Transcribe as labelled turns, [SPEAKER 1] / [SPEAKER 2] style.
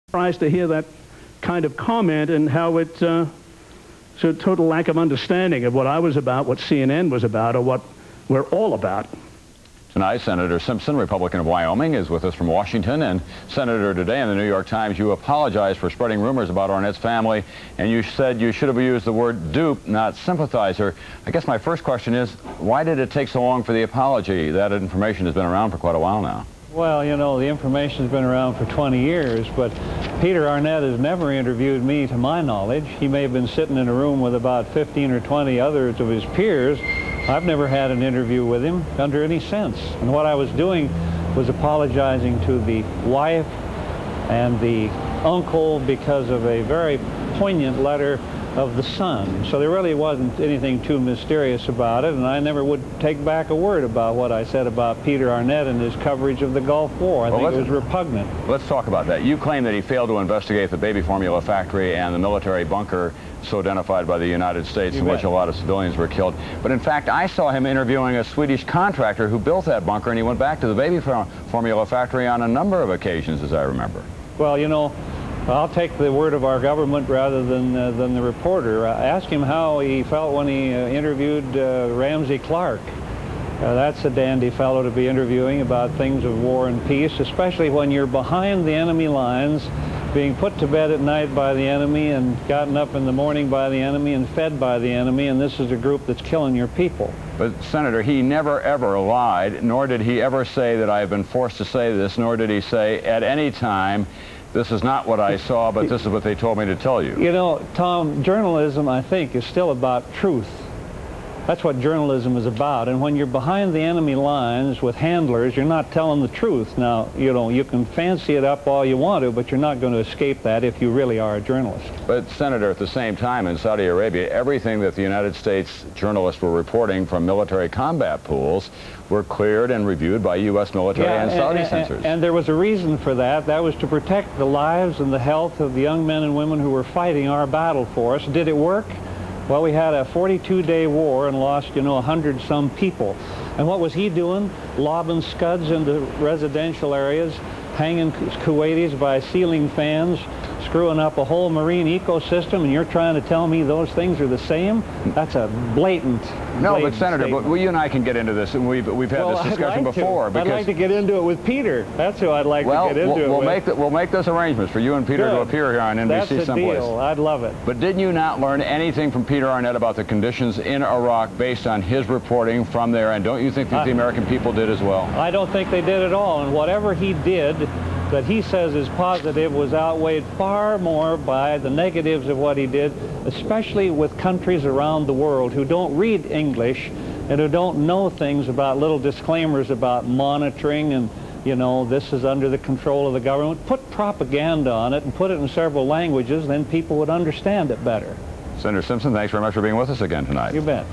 [SPEAKER 1] surprised to hear that kind of comment and how it showed total lack of understanding of what I was about, what CNN was about, or what we're all about.
[SPEAKER 2] Tonight, Senator Simpson, Republican of Wyoming, is with us from Washington. And Senator, today in the New York Times, you apologized for spreading rumors about Arnett's family, and you said you should have used the word dupe, not sympathizer. I guess my first question is, why did it take so long for the apology? That information has been around for quite a while now.
[SPEAKER 3] Well, you know, the information's been around for 20 years, but Peter Arnett has never interviewed me, to my knowledge. He may have been sitting in a room with about 15 or 20 others of his peers. I've never had an interview with him under any sense. And what I was doing was apologizing to the wife and the uncle because of a very poignant letter of the son. So there really wasn't anything too mysterious about it, and I never would take back a word about what I said about Peter Arnett and his coverage of the Gulf War. I think it was repugnant.
[SPEAKER 2] Let's talk about that. You claim that he failed to investigate the baby formula factory and the military bunker so identified by the United States in which a lot of civilians were killed. But in fact, I saw him interviewing a Swedish contractor who built that bunker, and he went back to the baby formula factory on a number of occasions, as I remember.
[SPEAKER 3] Well, you know, I'll take the word of our government rather than the reporter. Ask him how he felt when he interviewed Ramsey Clark. That's a dandy fellow to be interviewing about things of war and peace, especially when you're behind the enemy lines, being put to bed at night by the enemy and gotten up in the morning by the enemy and fed by the enemy, and this is a group that's killing your people.
[SPEAKER 2] But, Senator, he never ever lied, nor did he ever say that I have been forced to say this, nor did he say at any time, this is not what I saw, but this is what they told me to tell you.
[SPEAKER 3] You know, Tom, journalism, I think, is still about truth. That's what journalism is about. And when you're behind the enemy lines with handlers, you're not telling the truth. Now, you know, you can fancy it up all you want to, but you're not going to escape that if you really are a journalist.
[SPEAKER 2] But, Senator, at the same time, in Saudi Arabia, everything that the United States journalists were reporting from military combat pools were cleared and reviewed by U.S. military and Saudi censors.
[SPEAKER 3] And there was a reason for that. That was to protect the lives and the health of the young men and women who were fighting our battle for us. Did it work? Well, we had a 42-day war and lost, you know, 100-some people. And what was he doing? Lobbing scuds into residential areas, hanging Kuwaitis by ceiling fans, screwing up a whole marine ecosystem, and you're trying to tell me those things are the same? That's a blatant
[SPEAKER 2] No, but Senator, but you and I can get into this, and we've had this discussion before.
[SPEAKER 3] I'd like to get into it with Peter. That's who I'd like to get into it with.
[SPEAKER 2] We'll make those arrangements for you and Peter to appear here on NBC
[SPEAKER 3] That's the
[SPEAKER 2] someplace.
[SPEAKER 3] Deal. I'd love it.
[SPEAKER 2] But did you not learn anything from Peter Arnett about the conditions in Iraq based on his reporting from there? And don't you think that the American people did as well?
[SPEAKER 3] I don't think they did at all. And whatever he did that he says is positive was outweighed far more by the negatives of what he did, especially with countries around the world who don't read English and who don't know things about little disclaimers about monitoring and, you know, this is under the control of the government. Put propaganda on it and put it in several languages, then people would understand it better.
[SPEAKER 2] Senator Simpson, thanks very much for being with us again tonight.
[SPEAKER 3] You bet.